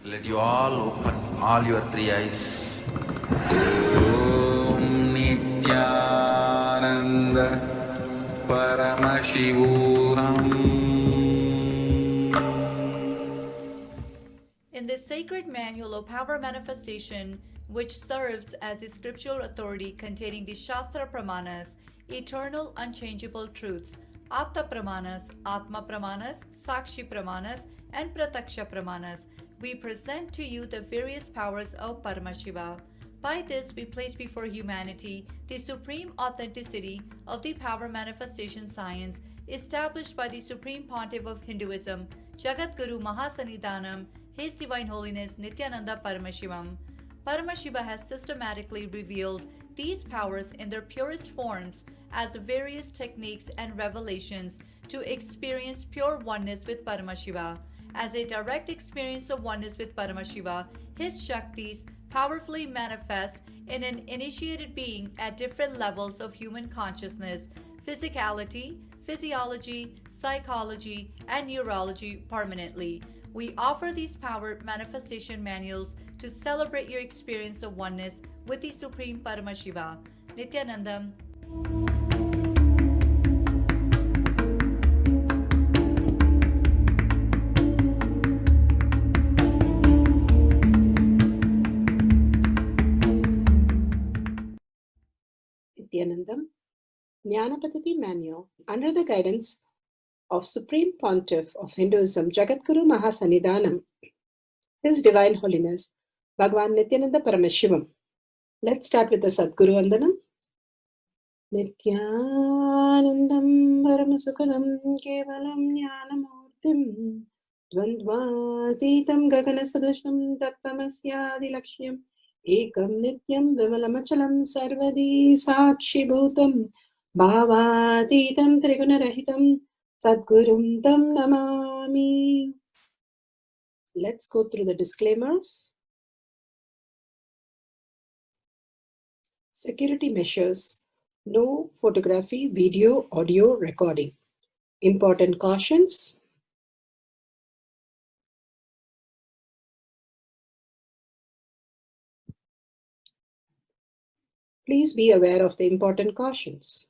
Let you all open all your three eyes. Om Nityananda Paramashivoham. In this sacred manual of power manifestation, which serves as a scriptural authority containing the Shastra Pramanas, eternal unchangeable truths, Apta Pramanas, Atma Pramanas, Sakshi Pramanas, and Prataksha Pramanas, we present to you the various powers of Paramashiva. By this, we place before humanity the supreme authenticity of the power manifestation science established by the Supreme Pontiff of Hinduism, Jagat Guru Mahasannidhanam, His Divine Holiness Nityananda Paramashivam. Paramashiva has systematically revealed these powers in their purest forms as various techniques and revelations to experience pure oneness with Paramashiva. As a direct experience of oneness with Paramashiva, his Shaktis powerfully manifest in an initiated being at different levels of human consciousness, physicality, physiology, psychology, and neurology permanently. We offer these power manifestation manuals to celebrate your experience of oneness with the Supreme Paramashiva. Nityanandam. Nityanandam, Jnanapadati Manual, under the guidance of Supreme Pontiff of Hinduism, Jagadguru Mahasannidhanam, His Divine Holiness, Bhagavan Nityananda Paramashivam. Let's start with the Sadguru Vandanam. Nityanandam Paramasukhanam Kevalam Jnanamurtim Dvandvatitam Gaganasadusham Tattvamasyaadilakshya Ekam Nityam Vimalamachalam Sarvadi Sakshi Bhutam Bhavatitam Trigunarahitam Sadgurum Tam Namami. Let's go through the disclaimers. Security measures. No photography, video, audio recording. Important cautions. Please be aware of the important cautions.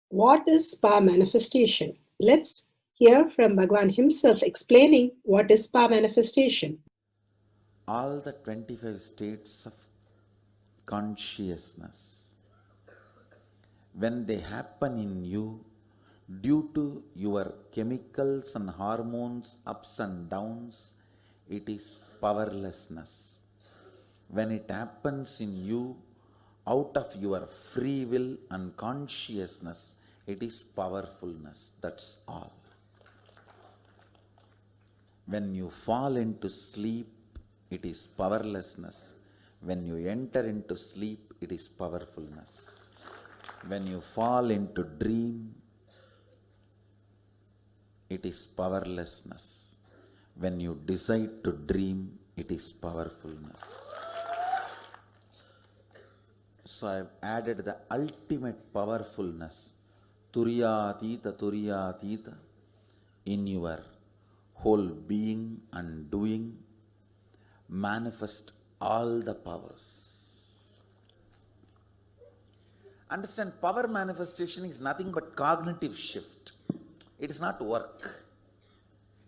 What is power manifestation? Let's hear from Bhagavan himself explaining what is power manifestation. All the 25 states of consciousness, when they happen in you, due to your chemicals and hormones ups and downs, it is powerlessness. When it happens in you, out of your free will and consciousness, it is powerfulness. That's all. When you fall into sleep, it is powerlessness. When you enter into sleep, it is powerfulness. When you fall into dream, it is powerlessness. When you decide to dream, it is powerfulness. So I have added the ultimate powerfulness, Turiyatita, in your whole being and doing. Manifest all the powers. Understand, power manifestation is nothing but cognitive shift. It is not work.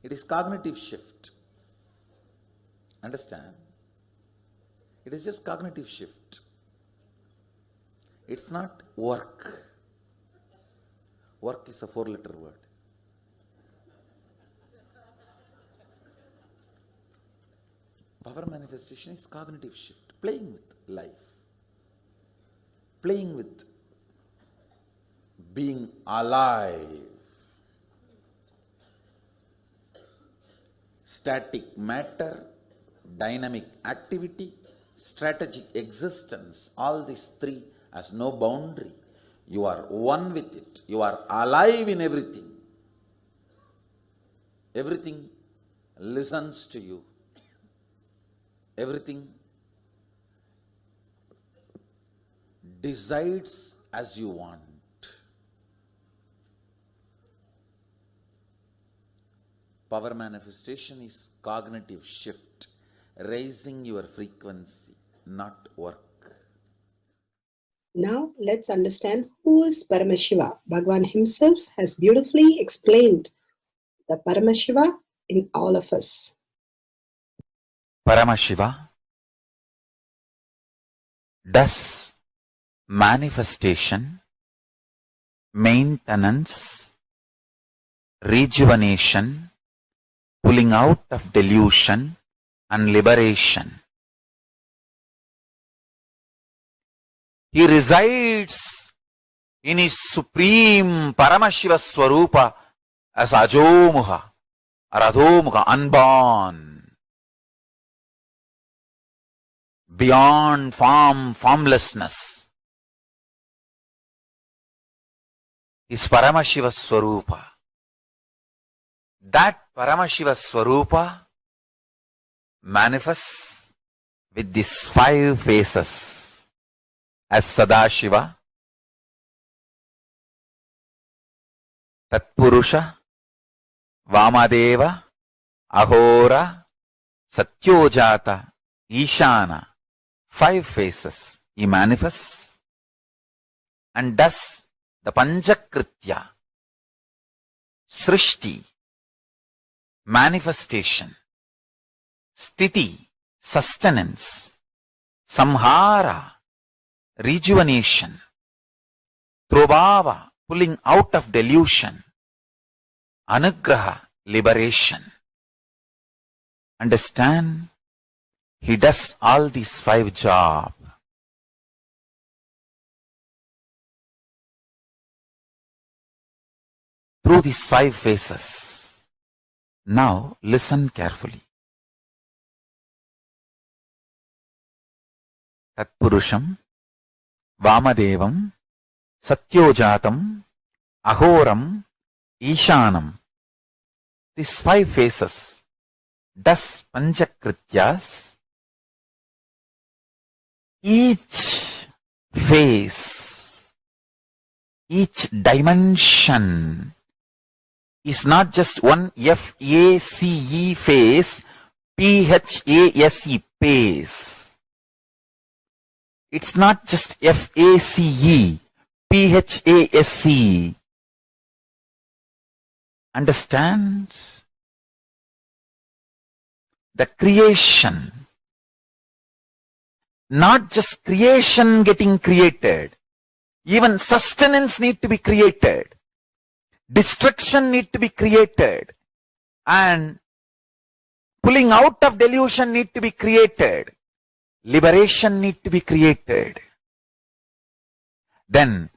It is cognitive shift. Understand? It is just cognitive shift. It's not work. Work is a 4-letter word. Power manifestation is cognitive shift, playing with life, playing with being alive. Static matter, dynamic activity, strategic existence, all these three has no boundary. You are one with it. You are alive in everything. Everything listens to you. Everything decides as you want. Power manifestation is cognitive shift, raising your frequency, not work. Now let's understand who is Paramashiva. Bhagavan himself has beautifully explained the Paramashiva in all of us. Paramashiva does manifestation, maintenance, rejuvenation, pulling out of delusion and liberation. He resides in his supreme Paramashiva Swarupa as Ajomuha or Adhomuha, unborn, beyond form, formlessness. Is Paramashiva Swarupa. That Paramashiva Swarupa manifests with these 5 faces as Sadashiva, Tatpurusha, Vamadeva, Ahora, Satyojata, Ishana. 5 faces he manifests and does the Panchakritya, Srishti, manifestation, Sthiti, sustenance, Samhara, rejuvenation, Trobhava, pulling out of delusion, Anugraha, liberation. Understand? He does all these 5 jobs. Through these 5 phases. Now listen carefully. Tatpurusham, Vamadevam, Satyojatam, Ahoram, Ishanam. These 5 phases does Panchakrityas. Each phase, each dimension is not just one F-A-C-E phase, P-H-A-S-E phase. It's not just F-A-C-E, P-H-A-S-E. Understand? The creation. Not just creation getting created. Even sustenance need to be created. Destruction need to be created. And pulling out of delusion need to be created. Liberation need to be created. Then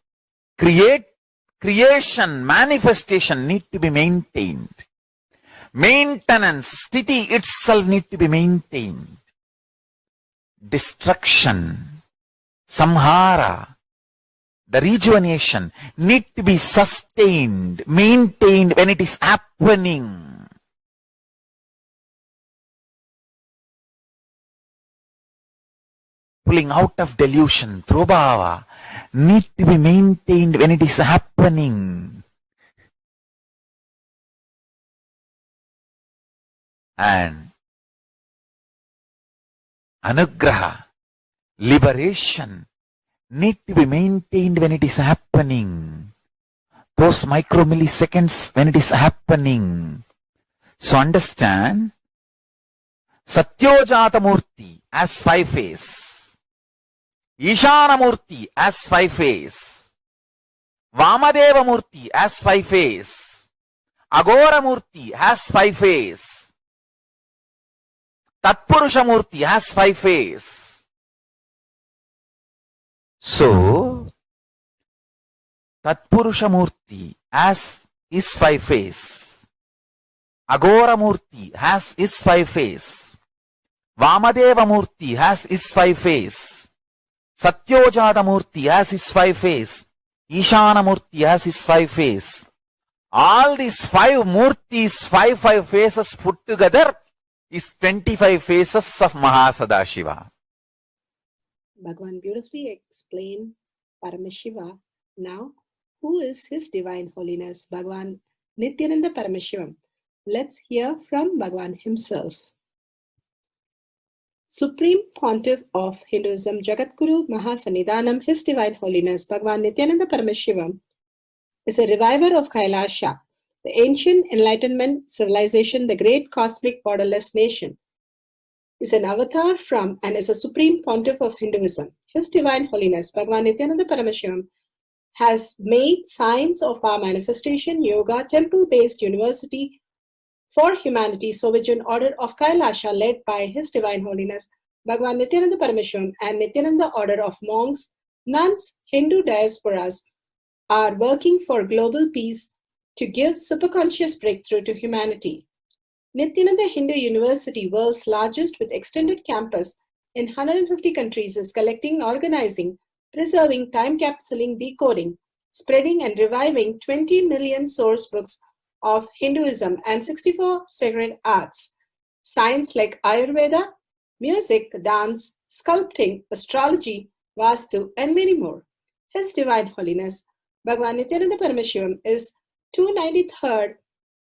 creation, manifestation need to be maintained. Maintenance, sthiti itself need to be maintained. Destruction, samhara, the rejuvenation need to be sustained, maintained when it is happening. Pulling out of delusion, trobhava, need to be maintained when it is happening. And anugraha, liberation, need to be maintained when it is happening. Those micromilliseconds when it is happening. So understand, Satyojata Murti as 5 phase, Ishana Murti as 5 phase, Vamadeva Murti as 5 phase, Agora Murti has 5 phase, Tatpurusha Murti has 5 phase. So, Tatpurusha Murti as is 5 phase, Agora Murti has is 5 phase, Vamadeva Murti has is 5 phase, Satyojata Murti has his 5 phase, Ishana Murti has his 5 phase. All these 5 Murtis, 5 phases put together is 25 phases of Mahasadashiva. Bhagavan beautifully explained Paramashiva. Now, who is His Divine Holiness Bhagavan Nityananda Paramashivam? Let's hear from Bhagavan himself. Supreme Pontiff of Hinduism, Jagadguru Mahasannidhanam, His Divine Holiness Bhagavan Nityananda Paramashivam is a reviver of Kailasha, the ancient Enlightenment civilization, the great cosmic borderless nation. Is an avatar from and is a Supreme Pontiff of Hinduism. His Divine Holiness Bhagavan Nityananda Paramashivam has made Science of Power Manifestation Yoga temple-based university for humanity, Sovijian Order of Kailasha, led by His Divine Holiness Bhagavan Nityananda Paramashivam and Nityananda Order of Monks, Nuns, Hindu diasporas are working for global peace to give superconscious breakthrough to humanity. Nityananda Hindu University, world's largest with extended campus in 150 countries, is collecting, organizing, preserving, time-capsuling, decoding, spreading and reviving 20 million source books of Hinduism and 64 sacred arts, science like Ayurveda, music, dance, sculpting, astrology, Vastu, and many more. His Divine Holiness Bhagavan Nityananda Paramashivam is 293rd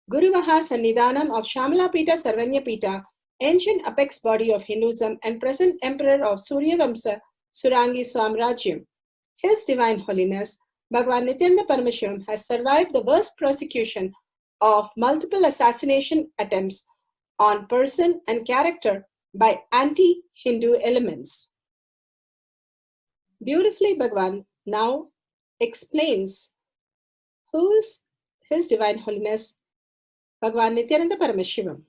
Guru Mahasannidhanam of Shamalapita Sarvanyapita, ancient apex body of Hinduism and present emperor of Suryavamsa Surangi Swamrajyam. His Divine Holiness Bhagavan Nityananda Paramashivam has survived the worst persecution of multiple assassination attempts on person and character by anti-Hindu elements. Beautifully, Bhagavan now explains who is His Divine Holiness Bhagavan Nityananda Paramashivam.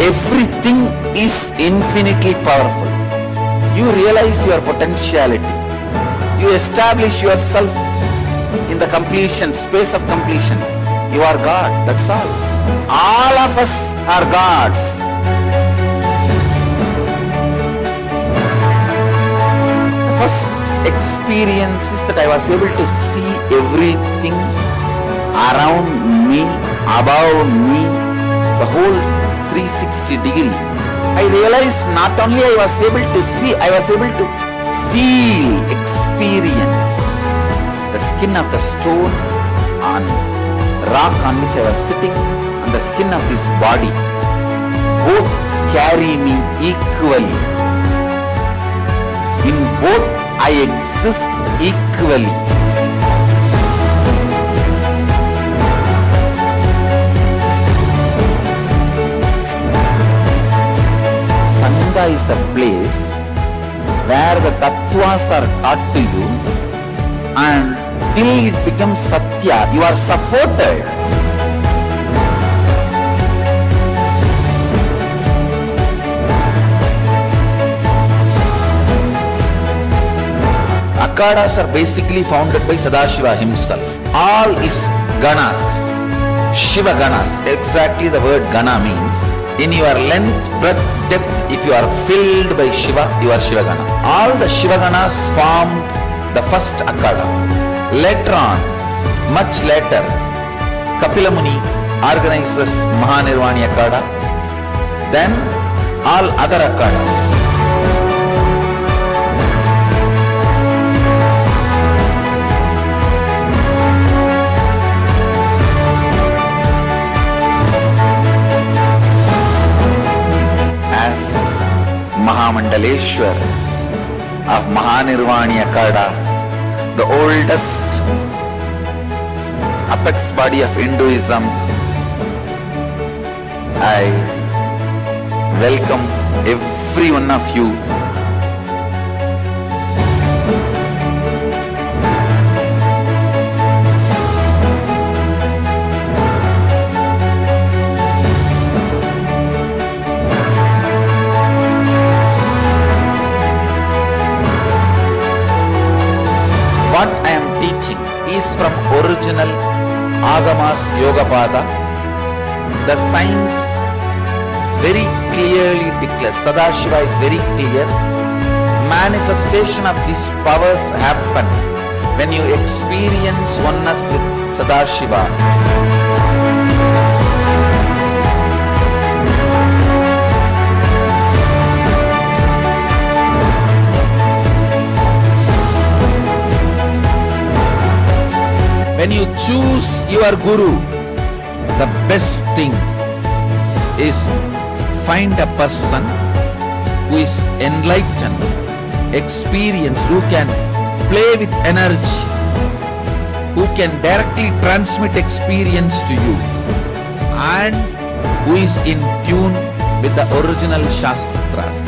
Everything is infinitely powerful. You realize your potentiality. You establish yourself in the completion, space of completion. You are God, that's all. All of us are gods. The first experience is that I was able to see everything around me, above me, the whole 360 degree. I realized not only I was able to see, I was able to feel, experience the skin of the stone on rock on which I was sitting, and the skin of this body. Both carry me equally. In both I exist equally. Sangha is a place where the tattvas are taught to you, and till it becomes satya, you are supported. Akhadas are basically founded by Sadashiva himself. All is ganas, Shiva ganas. Exactly the word gana means. In your length, breadth, depth, if you are filled by Shiva, you are Shiva gana. All the Shiva ganas formed the first Akhada. Later on, much later, Kapila Muni organizes Mahanirvani Akhada. Then all other Akhadas. Mahamandaleshwar of Mahanirvani Akhada, the oldest apex body of Hinduism, I welcome every one of you. What I am teaching is from original Agamas Yogapada. The science very clearly declares, Sadashiva is very clear, manifestation of these powers happen when you experience oneness with Sadashiva. when you choose your guru, the best thing is find a person who is enlightened, experienced, who can play with energy, who can directly transmit experience to you, and who is in tune with the original Shastras,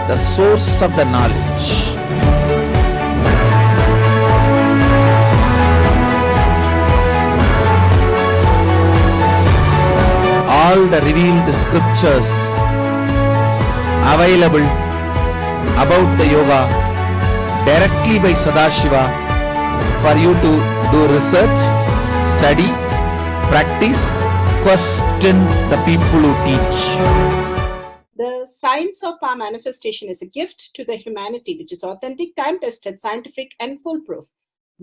the source of the knowledge. All the revealed scriptures available about the yoga directly by Sadashiva for you to do research, study, practice, question the people who teach. The science of power manifestation is a gift to the humanity, which is authentic, time-tested, scientific, and foolproof.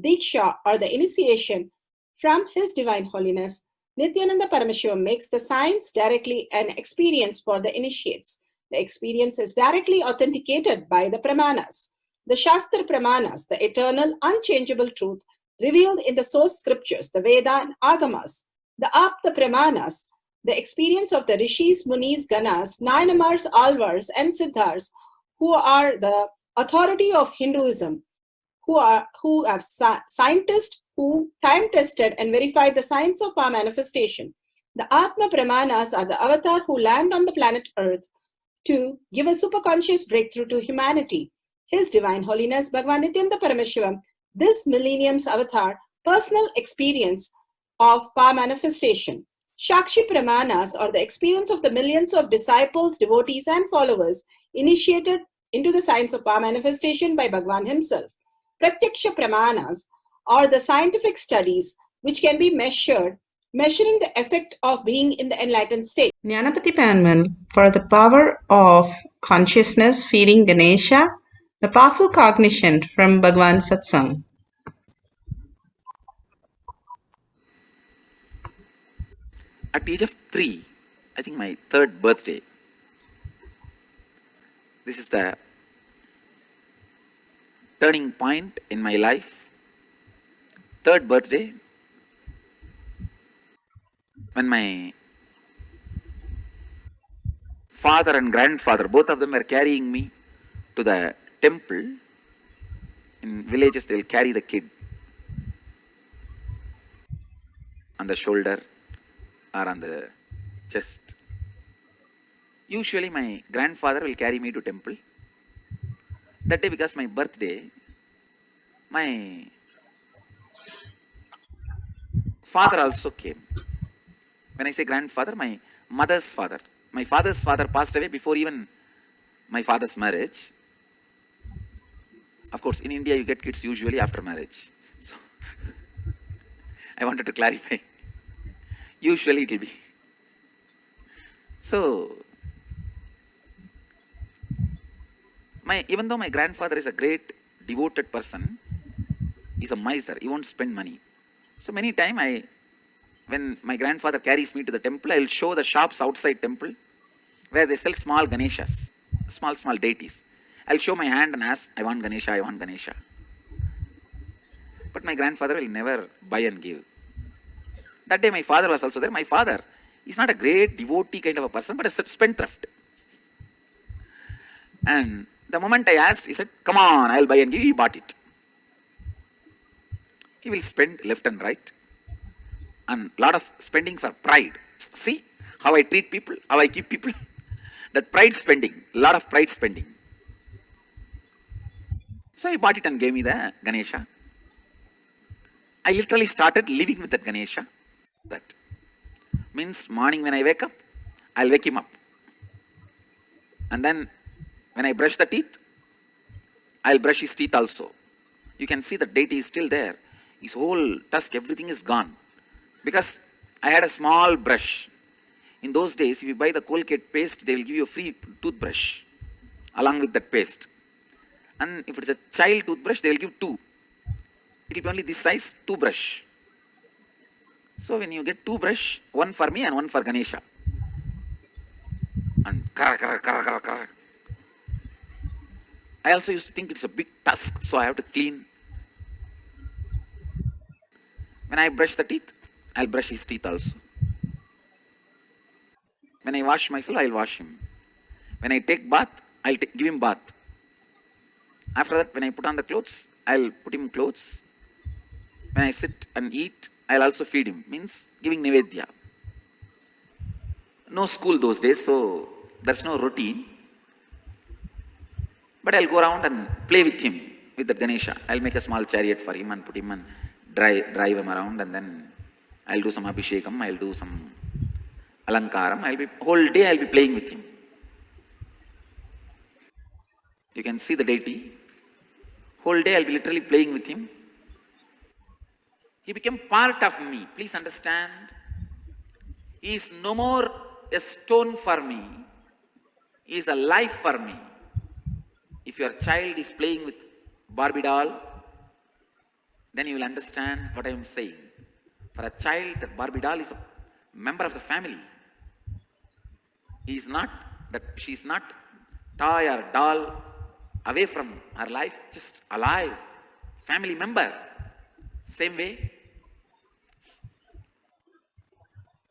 Diksha, or the initiation from His Divine Holiness, Nityananda Paramashivam, makes the science directly an experience for the initiates. The experience is directly authenticated by the Pramanas. The Shastra Pramanas, the eternal, unchangeable truth revealed in the source scriptures, the Veda and Agamas. The Apta Pramanas, the experience of the Rishis, Munis, Ganas, Nayanamars, Alvars, and Siddhars, who are the authority of Hinduism, who have scientists who time-tested and verified the science of power manifestation. The Atma Pramanas are the avatar who land on the planet Earth to give a superconscious breakthrough to humanity. His Divine Holiness Bhagavan Nityananda Paramashivam, this millennium's avatar, personal experience of power manifestation. Shakshi Pramanas, or the experience of the millions of disciples, devotees, and followers initiated into the science of power manifestation by Bhagavan himself. Pratyaksha Pramanas, or the scientific studies which can be measuring the effect of being in the enlightened state. Jnanapati Panman, for the power of consciousness feeding Ganesha, the powerful cognition from Bhagavan Satsang. At the age of 3, I think my 3rd birthday, this is the turning point in my life. 3rd birthday, when my father and grandfather, both of them were carrying me to the temple. In villages, they will carry the kid on the shoulder or on the chest. Usually my grandfather will carry me to temple. That day, because my birthday, my father also came. When I say grandfather, my mother's father. My father's father passed away before even my father's marriage. Of course, in India, you get kids usually after marriage. So, I wanted to clarify. Usually it will be. So, even though my grandfather is a great devoted person, he's a miser. He won't spend money. So many times when my grandfather carries me to the temple, I will show the shops outside temple where they sell small Ganeshas, small deities. I'll show my hand and ask, I want Ganesha, I want Ganesha. But my grandfather will never buy and give. That day my father was also there. My father is not a great devotee kind of a person, but a spendthrift. And the moment I asked, he said, come on, I'll buy and give. He bought it. He will spend left and right. And lot of spending for pride. See how I treat people, how I keep people. That pride spending, lot of pride spending. So he bought it and gave me the Ganesha. I literally started living with that Ganesha. That means morning when I wake up, I'll wake him up. And then when I brush the teeth, I'll brush his teeth also. You can see the deity is still there. His whole tusk, everything is gone. Because I had a small brush. In those days, if you buy the Colgate paste, they will give you a free toothbrush along with that paste. And if it's a child toothbrush, they will give 2. It will be only this size, 2 brush. So when you get 2 brush, 1 for me and 1 for Ganesha. And kara. I also used to think it's a big tusk, so I have to clean. When I brush the teeth, I'll brush his teeth also. When I wash myself, I'll wash him. When I take bath, I'll give him bath. After that, when I put on the clothes, I'll put him clothes. When I sit and eat, I'll also feed him. Means giving Nivedya. No school those days, so there's no routine. But I'll go around and play with him, with the Ganesha. I'll make a small chariot for him and put him and drive him around, and then I'll do some Abhishekam, I'll do some Alankaram. Whole day I'll be playing with him. You can see the deity. Whole day I'll be literally playing with him. He became part of me. Please understand. He is no more a stone for me. He is a life for me. If your child is playing with Barbie doll, then you will understand what I am saying. For a child, that Barbie doll is a member of the family. She is not toy or doll away from her life, just alive, family member. Same way,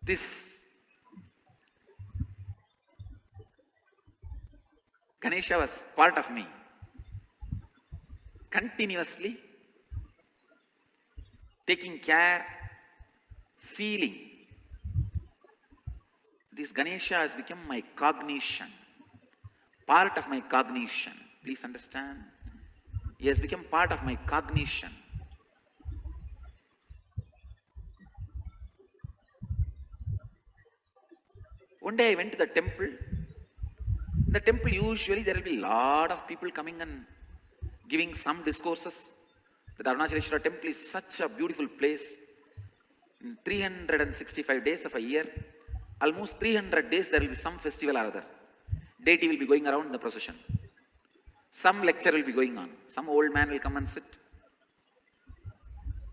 this Ganesha was part of me, continuously taking care, feeling. This Ganesha has become my cognition, part of my cognition. Please understand. He has become part of my cognition. One day I went to the temple. In the temple, usually there will be a lot of people coming and giving some discourses. The Arunachaleshwara temple is such a beautiful place. In 365 days of a year, almost 300 days there will be some festival or other. Deity will be going around in the procession. Some lecture will be going on. Some old man will come and sit.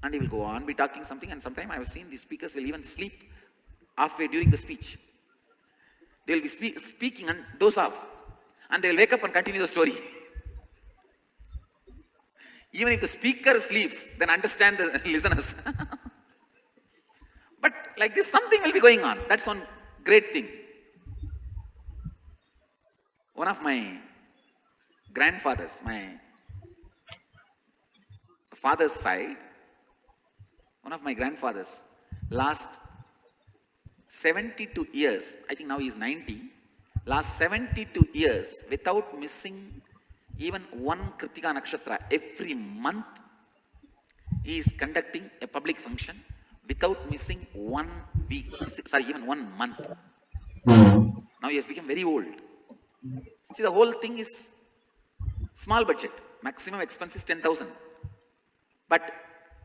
And he will go on, be talking something, and sometimes I have seen the speakers will even sleep halfway during the speech. They will be speaking and doze off. And they will wake up and continue the story. Even if the speaker sleeps, then understand the listeners. But like this, something will be going on. That's one great thing. One of my grandfathers, my father's side, one of my grandfathers, last 72 years, I think now he is 90, last 72 years, without missing even one Kritika Nakshatra, every month, he is conducting a public function without missing 1 week, even 1 month. Now he has become very old. See, the whole thing is small budget, maximum expense is 10,000. But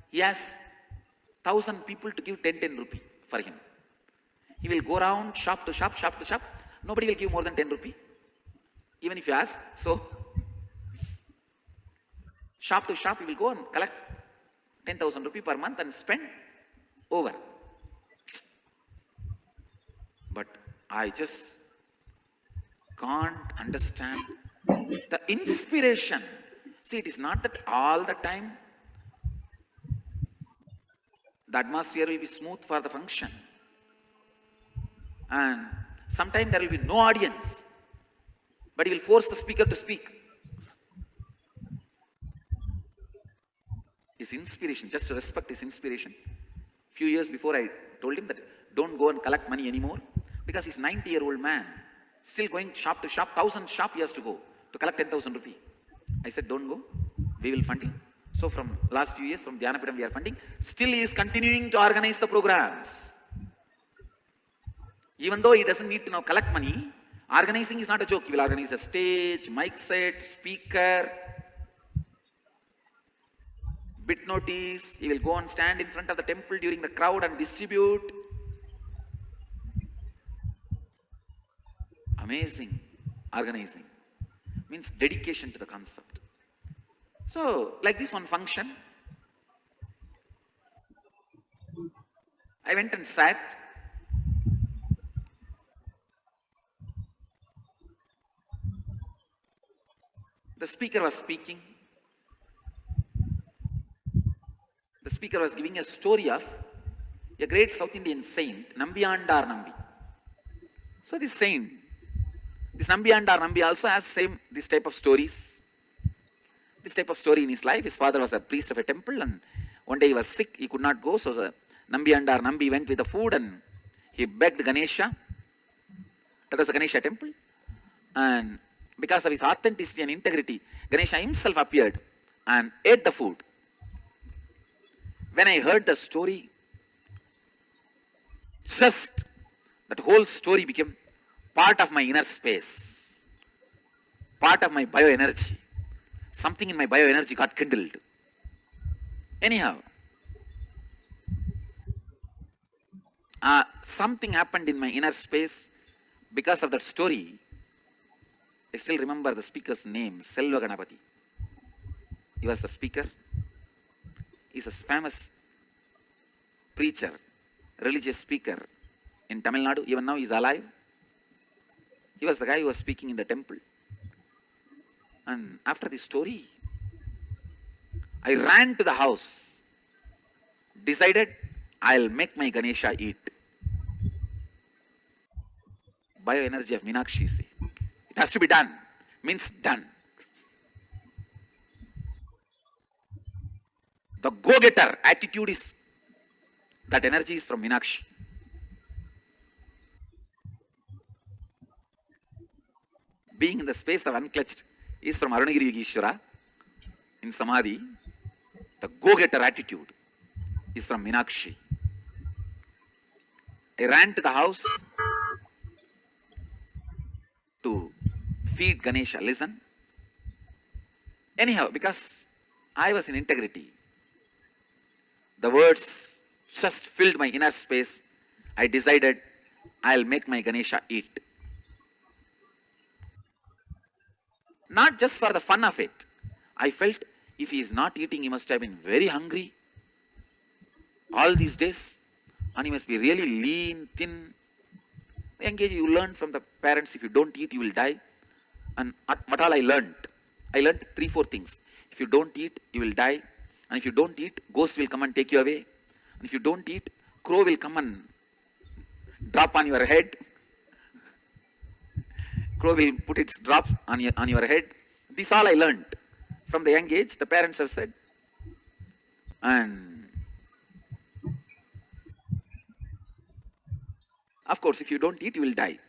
he has 1,000 people to give 10 rupee for him. He will go around shop to shop, shop to shop. Nobody will give more than 10 rupee, even if you ask. So, shop to shop, he will go and collect 10,000 rupee per month and spend over. But I just can't understand the inspiration. See, it is not that all the time the atmosphere will be smooth for the function. And sometimes there will be no audience, but he will force the speaker to speak. His inspiration, just to respect his inspiration. Few years before I told him that don't go and collect money anymore, because he's 90-year-old man, still going shop to shop, 1,000 shop he has to go to collect 10,000 rupee. I said, don't go, we will fund him. So from last few years, from Dhyanapidam we are funding. Still he is continuing to organize the programs. Even though he doesn't need to now collect money, organizing is not a joke. He will organize a stage, mic set, speaker, bit notice. He will go and stand in front of the temple during the crowd and distribute. Amazing organizing. Means dedication to the concept. So, like this one function, I went and sat. The speaker was speaking. The speaker was giving a story of a great South Indian saint, Nambiyandar Nambi. So this saint, this Nambiyandar Nambi also has this type of stories. This type of story in his life. His father was a priest of a temple, and one day he was sick, he could not go, so the Nambiyandar Nambi went with the food and he begged Ganesha. That was the Ganesha temple. And because of his authenticity and integrity, Ganesha himself appeared and ate the food. When I heard the story, just that whole story became part of my inner space, part of my bioenergy. Something in my bioenergy got kindled. Anyhow, something happened in my inner space because of that story. I still remember the speaker's name, Selva Ganapati. He was the speaker. He's a famous preacher, religious speaker in Tamil Nadu. Even now he's alive. He was the guy who was speaking in the temple. And after this story, I ran to the house, decided I'll make my Ganesha eat. Bioenergy of Meenakshi, see. It has to be done. Means done. The go-getter attitude is, that energy is from Meenakshi. Being in the space of unclutched is from Arunagiri Yogeshwara in Samadhi. The go-getter attitude is from Meenakshi. I ran to the house to feed Ganesha. Listen. Anyhow, because I was in integrity, the words just filled my inner space. I decided I'll make my Ganesha eat. Not just for the fun of it. I felt if he is not eating, he must have been very hungry all these days, and he must be really lean, thin. Engage, you learn from the parents, if you don't eat, you will die. And what all I learned 3-4 things. If you don't eat, you will die. And if you don't eat, ghosts will come and take you away. And if you don't eat, crow will come and drop on your head. Crow will put its drop on your head. This all I learned from the young age, the parents have said. And of course, if you don't eat, you will die.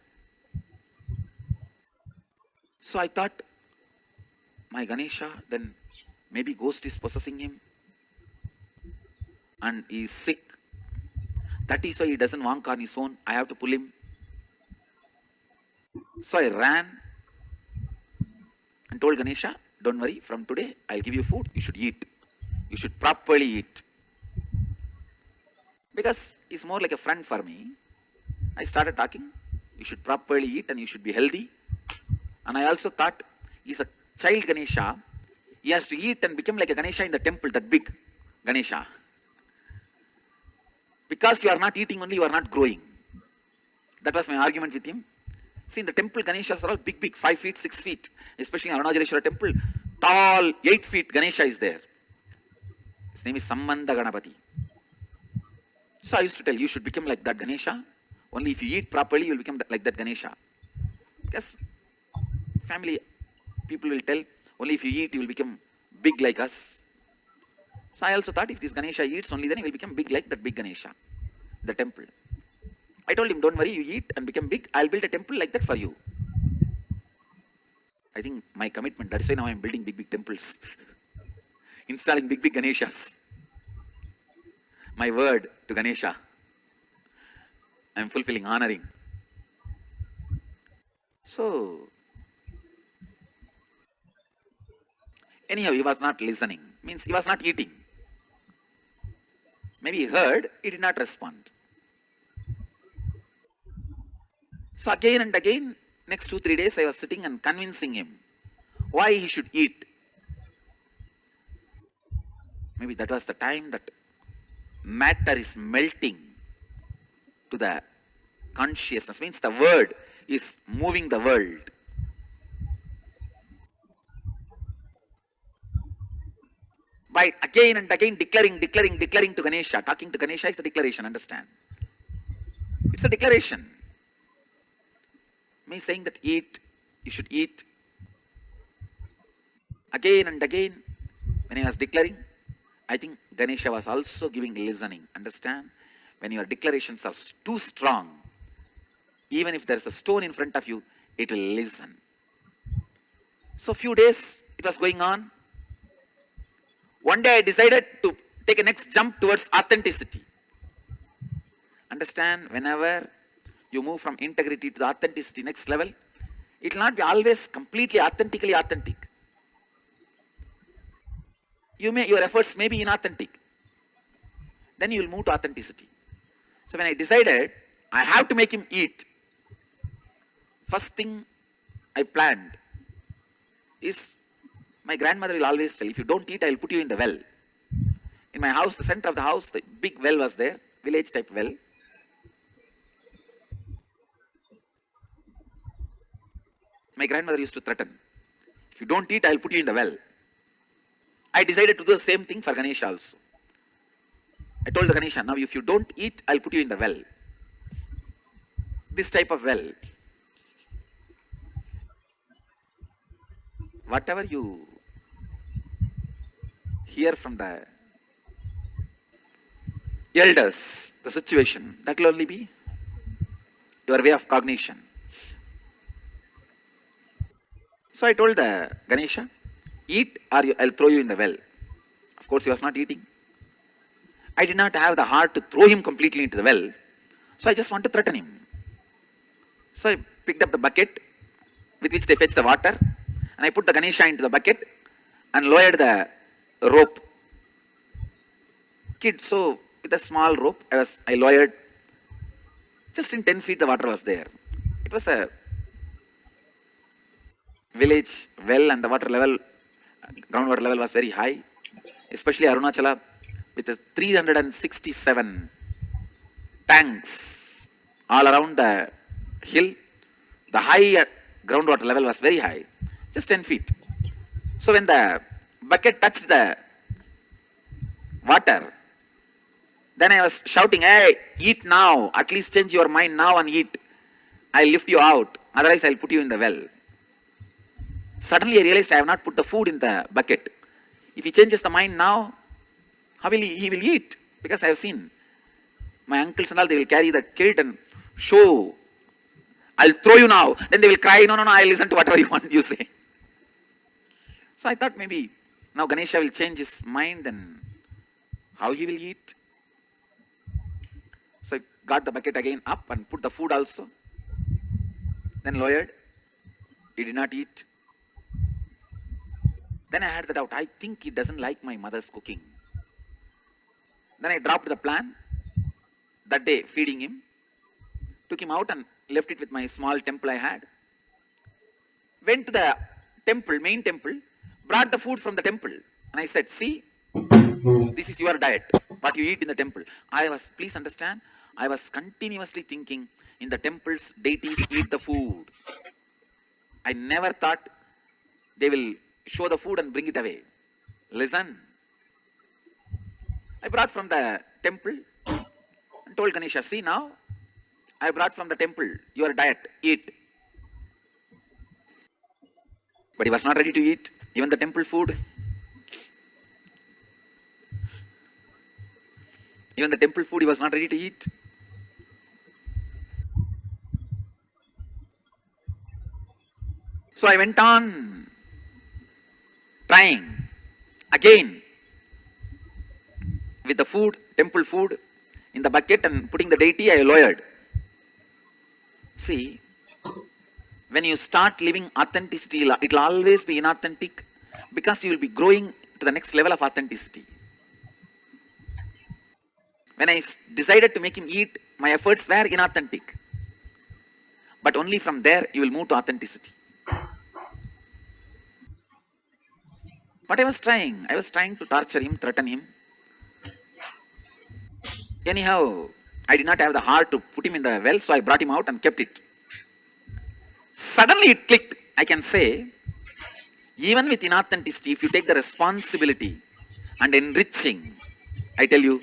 So I thought, my Ganesha, then maybe ghost is possessing him and he is sick. That is why he doesn't walk on his own. I have to pull him. So I ran and told Ganesha, don't worry, from today I'll give you food, you should eat. You should properly eat. Because he's more like a friend for me. I started talking, you should properly eat and you should be healthy. And I also thought, he's a child Ganesha, he has to eat and become like a Ganesha in the temple, that big Ganesha. Because you are not eating only, you are not growing. That was my argument with him. See, in the temple, Ganeshas are all big, 5 feet, 6 feet. Especially in Arunachalereshwara temple, tall, 8 feet Ganesha is there. His name is Sambandha Ganapati. So I used to tell, you should become like that Ganesha. Only if you eat properly, you will become like that Ganesha. Because family people will tell, only if you eat, you will become big like us. So I also thought, if this Ganesha eats, only then he will become big like that big Ganesha, the temple. I told him, don't worry, you eat and become big, I'll build a temple like that for you. I think my commitment, that's why now I'm building big temples. Installing big Ganeshas. My word to Ganesha, I'm fulfilling, honoring. So, anyhow, he was not listening. Means he was not eating. Maybe he heard, he did not respond. So again and again, next 2-3 days, I was sitting and convincing him why he should eat. Maybe that was the time that matter is melting to the consciousness. Means the word is moving the world. by again and again declaring to Ganesha. Talking to Ganesha is a declaration, understand? It's a declaration. Me saying that eat, you should eat. Again and again, when I was declaring, I think Ganesha was also giving listening, understand? When your declarations are too strong, even if there's a stone in front of you, it will listen. So few days it was going on. One day I decided to take a next jump towards authenticity. Understand, whenever you move from integrity to the authenticity next level, it will not be always completely authentically authentic. Your efforts may be inauthentic. Then you will move to authenticity. So when I decided I have to make him eat, first thing I planned is, my grandmother will always tell, if you don't eat, I will put you in the well. In my house, the center of the house, the big well was there, village type well. My grandmother used to threaten, if you don't eat, I will put you in the well. I decided to do the same thing for Ganesha also. I told the Ganesha, now if you don't eat, I'll put you in the well. This type of well. Whatever you hear from the elders, the situation, that will only be your way of cognition. So I told the Ganesha, eat or I'll throw you in the well. Of course, he was not eating. I did not have the heart to throw him completely into the well. So I just want to threaten him. So I picked up the bucket with which they fetch the water, and I put the Ganesha into the bucket and lowered the rope. So with a small rope, I lowered. Just in 10 feet the water was there. It was a village well, and the water level, groundwater level was very high, especially Arunachala with the 367 tanks all around the hill. The high groundwater level was very high, just 10 feet. So when the bucket touched the water, then I was shouting, hey, eat now, at least change your mind now and eat. I'll lift you out, otherwise I'll put you in the well. Suddenly I realized I have not put the food in the bucket. If he changes the mind now, how will he will eat? Because I have seen my uncles and all, they will carry the kid and show, I'll throw you now. Then they will cry, no, I'll listen to whatever you say. So I thought maybe now Ganesha will change his mind, then how he will eat? So I got the bucket again up and put the food also. Then lowered. He did not eat. Then I had the doubt, I think he doesn't like my mother's cooking. Then I dropped the plan, that day feeding him, took him out and left it with my small temple I had. Went to the temple, main temple, brought the food from the temple. And I said, see, this is your diet, what you eat in the temple. Please understand, I was continuously thinking, in the temples, deities eat the food. I never thought they will show the food and bring it away. Listen. I brought from the temple and told Ganesha, see now, I brought from the temple your diet, eat. But he was not ready to eat, even the temple food. Even the temple food he was not ready to eat. So I went on trying again with the food, temple food in the bucket and putting the deity, I lowered. See, when you start living authenticity, it will always be inauthentic because you will be growing to the next level of authenticity. When I decided to make him eat, my efforts were inauthentic. But only from there you will move to authenticity. But I was trying to torture him, threaten him. Anyhow, I did not have the heart to put him in the well, so I brought him out and kept it. Suddenly it clicked. I can say, even with inauthenticity, if you take the responsibility and enriching. I tell you,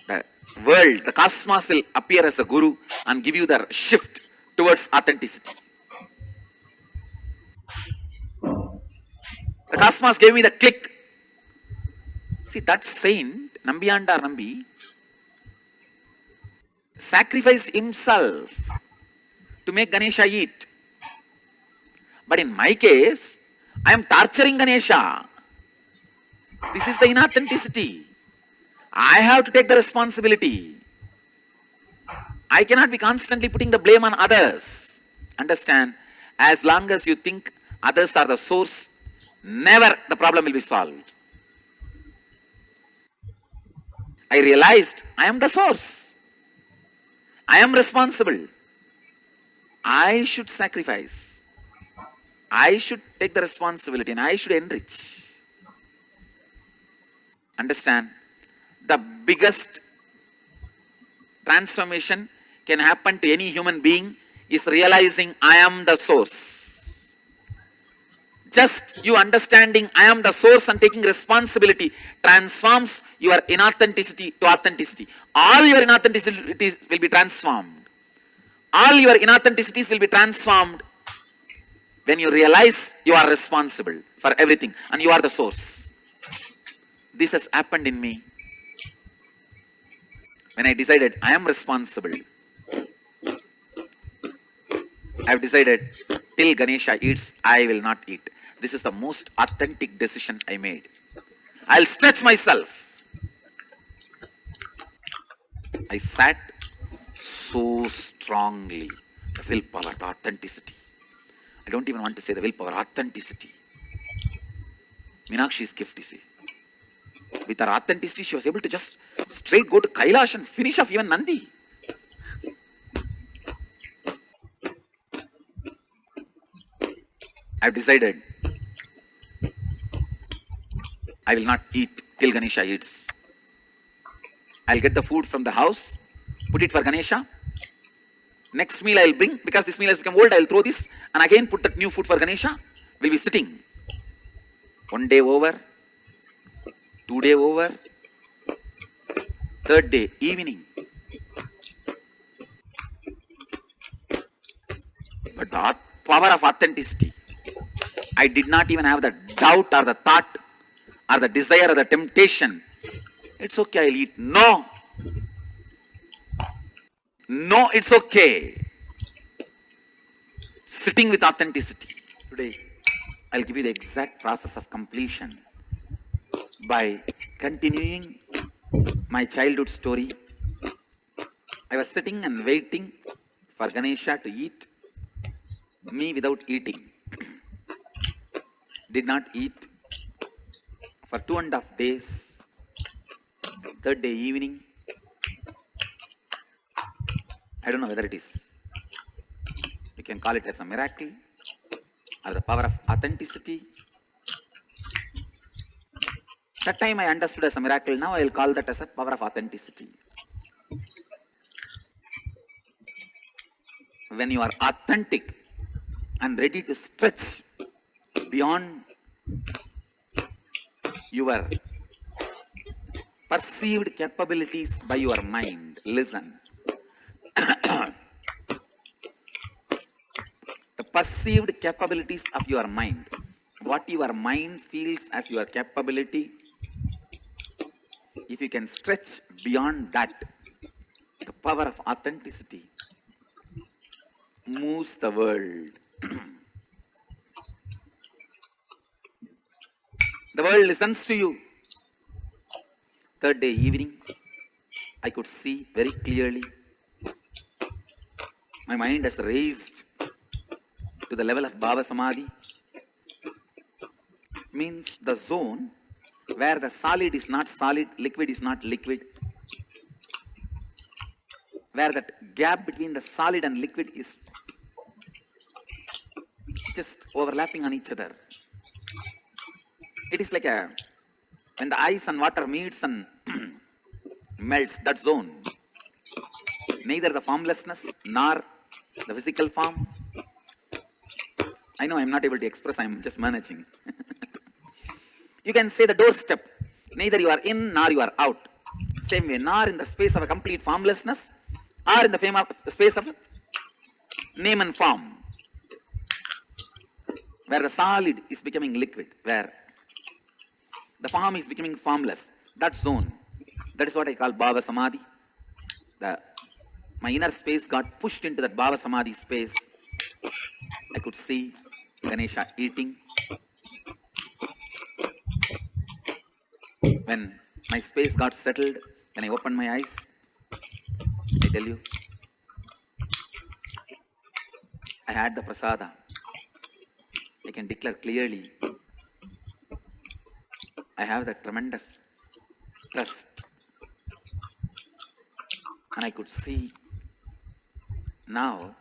the world, the cosmos will appear as a guru and give you the shift towards authenticity. The cosmos gave me the click. See, that saint, Nambiyandar Nambi, sacrificed himself to make Ganesha eat. But in my case, I am torturing Ganesha. This is the inauthenticity. I have to take the responsibility. I cannot be constantly putting the blame on others. Understand? As long as you think others are the source, never the problem will be solved. I realized I am the source. I am responsible. I should sacrifice. I should take the responsibility and I should enrich. Understand? The biggest transformation can happen to any human being is realizing I am the source. Just you understanding I am the source and taking responsibility transforms your inauthenticity to authenticity. All your inauthenticities will be transformed. All your inauthenticities will be transformed when you realize you are responsible for everything and you are the source. This has happened in me when I decided I am responsible. I have decided till Ganesha eats, I will not eat. This is the most authentic decision I made. I'll stretch myself. I sat so strongly. The willpower, the authenticity. I don't even want to say the willpower, authenticity. Meenakshi's gift, you see. With her authenticity, she was able to just straight go to Kailash and finish off even Nandi. I've decided I will not eat till Ganesha eats. I'll get the food from the house, put it for Ganesha. Next meal I'll bring, because this meal has become old, I'll throw this and again put that new food for Ganesha. We'll be sitting. 1 day over, 2 day over, 3rd day, evening. But the power of authenticity, I did not even have the doubt or the thought or the desire or the temptation. It's okay, I'll eat. No. No, it's okay. Sitting with authenticity. Today, I'll give you the exact process of completion by continuing my childhood story. I was sitting and waiting for Ganesha to eat, me without eating. Did not eat for 2.5 days. 3rd day evening, I don't know whether it is, you can call it as a miracle or the power of authenticity. That time I understood as a miracle, now I will call that as a power of authenticity. When you are authentic and ready to stretch beyond your perceived capabilities by your mind, listen. The perceived capabilities of your mind, what your mind feels as your capability, if you can stretch beyond that, the power of authenticity moves the world. The world listens to you. 3rd day evening, I could see very clearly. My mind has raised to the level of Bhava Samadhi. Means the zone where the solid is not solid, liquid is not liquid. Where that gap between the solid and liquid is just overlapping on each other. It is like when the ice and water meets and melts, that zone. Neither the formlessness nor the physical form. I know I am not able to express, I am just managing. You can say the doorstep. Neither you are in nor you are out. Same way, nor in the space of a complete formlessness, or in the space of name and form, where the solid is becoming liquid, where the form is becoming formless. That zone, that is what I call Bhava Samadhi. My inner space got pushed into that Bhava Samadhi space. I could see Ganesha eating. When my space got settled, when I opened my eyes, I tell you, I had the prasada. I can declare clearly, I have that tremendous trust. And I could see now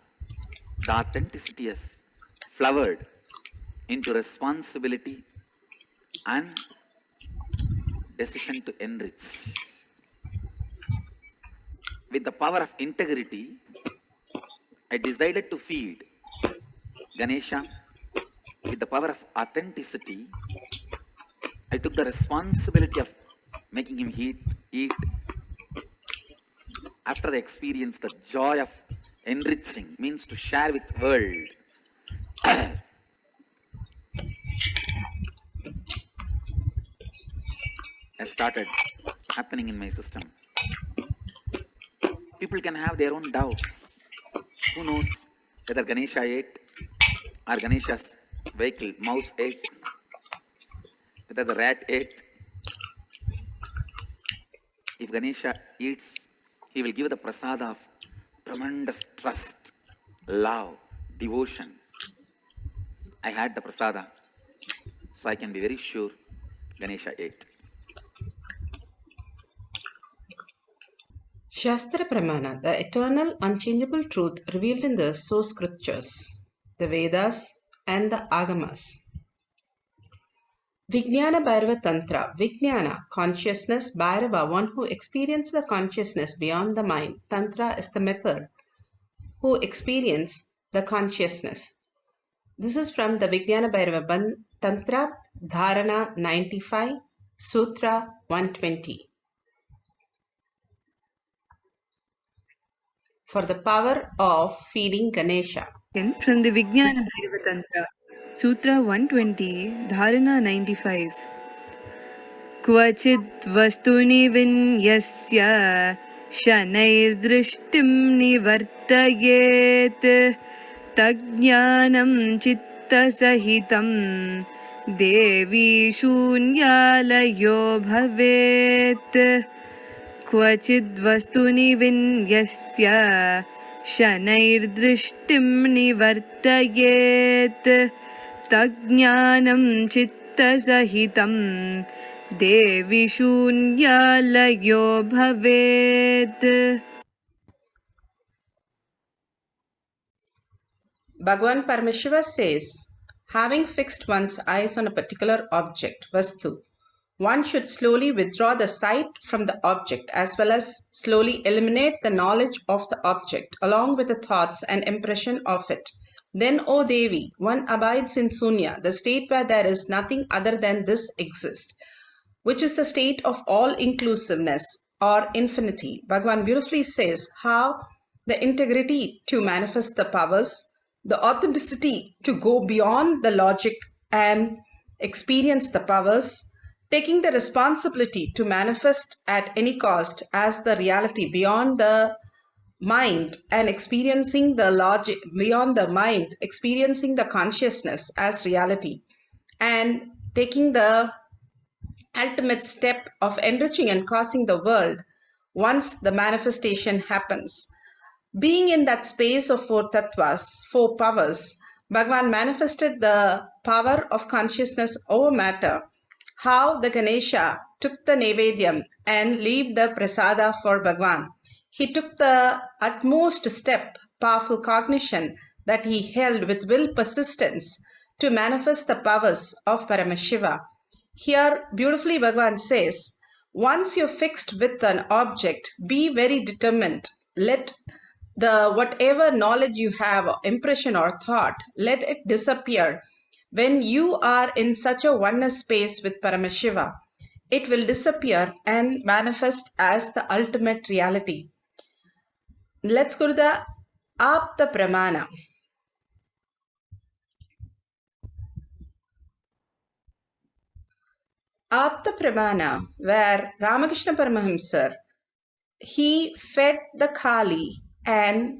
the authenticity has flowered into responsibility and decision to enrich. With the power of integrity, I decided to feed Ganesha. With the power of authenticity, I took the responsibility of making him eat. After I experienced the joy of enriching, means to share with world, has started happening in my system. People can have their own doubts. Who knows whether Ganesha ate or Ganesha's vehicle, mouse ate, whether the rat ate. If Ganesha eats, he will give the prasada of tremendous trust, love, devotion. I had the prasada, so I can be very sure Ganesha ate. Shastra Pramana, the eternal, unchangeable truth revealed in the source scriptures, the Vedas and the Agamas. Vijnana Bhairava Tantra, Vijnana, consciousness, Bhairava, one who experiences the consciousness beyond the mind. Tantra is the method who experience the consciousness. This is from the Vijnana Bhairava Tantra, Dharana 95, Sutra 120. For the power of feeding Ganesha. From the Vijnana Bhairava Tantra, Sutra 120, Dharana 95. Kvachid vastuni vinyasya shanairdrishtim nivartayet tajnanam chitta sahitam devi shunyalayo bhavet. Kvachid vastuni vinyasya shanairdrishtim nivartayet tajnanam chitta sahitam devi shunyalayo bhavet. Bhagavan Paramashiva says, having fixed one's eyes on a particular object, Vastu, one should slowly withdraw the sight from the object as well as slowly eliminate the knowledge of the object along with the thoughts and impression of it. Then, O Devi, one abides in Sunya, the state where there is nothing other than this exists, which is the state of all-inclusiveness or infinity. Bhagavan beautifully says how the integrity to manifest the powers, the authenticity to go beyond the logic and experience the powers, taking the responsibility to manifest at any cost as the reality beyond the mind and experiencing the logic beyond the mind, experiencing the consciousness as reality, and taking the ultimate step of enriching and causing the world once the manifestation happens. Being in that space of four tattvas, four powers, Bhagavan manifested the power of consciousness over matter. How the Ganesha took the Nevedyam and leave the prasada for Bhagavan. He took the utmost step, powerful cognition that he held with will persistence to manifest the powers of Paramashiva. Here beautifully Bhagavan says, once you're fixed with an object, be very determined. Let the whatever knowledge you have, impression or thought, let it disappear When you are in such a oneness space with Paramashiva, it will disappear and manifest as the ultimate reality. Let's go to the Apta Pramana. Apta Pramana, where Ramakrishna Paramahamsar, he fed the Kali, and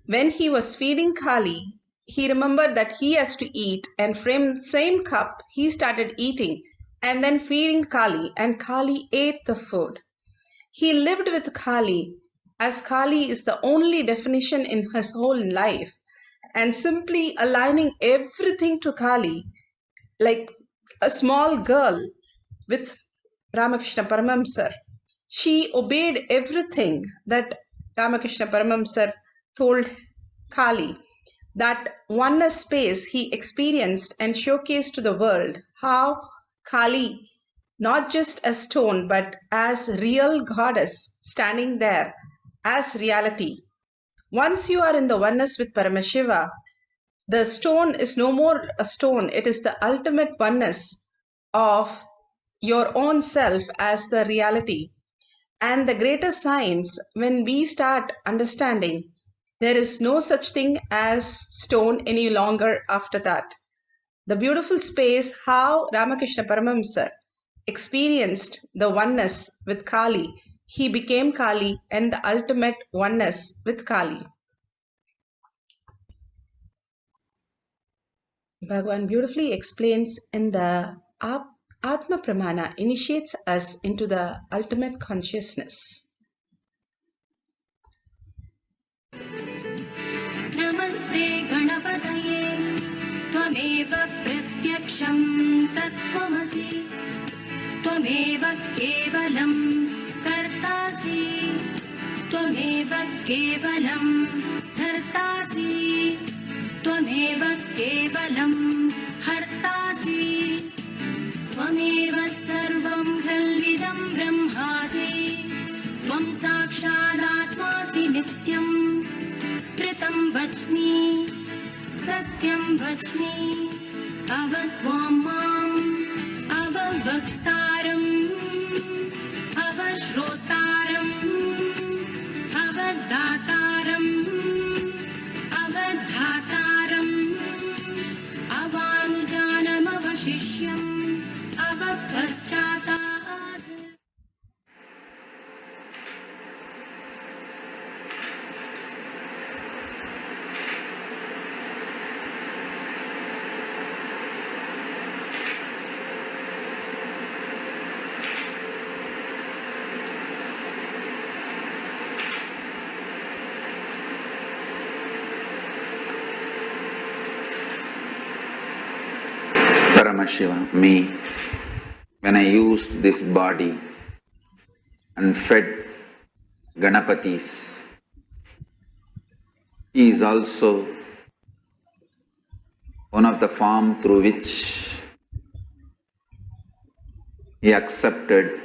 when he was feeding Kali, he remembered that he has to eat, and from the same cup he started eating and then feeding Kali, and Kali ate the food. He lived with Kali, as Kali is the only definition in his whole life, and simply aligning everything to Kali, like a small girl with Ramakrishna Paramamsar. She obeyed everything that Ramakrishna Paramamsar told Kali. That oneness space he experienced and showcased to the world how Kali, not just as stone but as real goddess standing there as reality. Once you are in the oneness with Paramashiva, the stone is no more a stone, it is the ultimate oneness of your own self as the reality. And the greater science, when we start understanding there is no such thing as stone any longer after that. The beautiful space how Ramakrishna Paramahamsa experienced the oneness with Kali. He became Kali and the ultimate oneness with Kali. Bhagavan beautifully explains in the Atma Pramana, initiates us into the ultimate consciousness. नमस्ते गणपतये त्वमेव प्रत्यक्षं तत्त्वमसि त्वमेव केवलं कर्तासि त्वमेव केवलं धर्तासि त्वमेव केवलं हर्तासि त्वमेव सर्वं खल्विदं ब्रह्मासि त्वं साक्षादात्मासि नित्यम् ऋतं वच्मि सत्यं वच्मि अवत्वां माम् अववक्तारम् अवश्रोतारम् अवदातारम् अवधातारम् अवानुजानमवशिष्यम् अवपश्चातात् Paramashiva, me, when I used this body and fed Ganapatis, he is also one of the form through which he accepted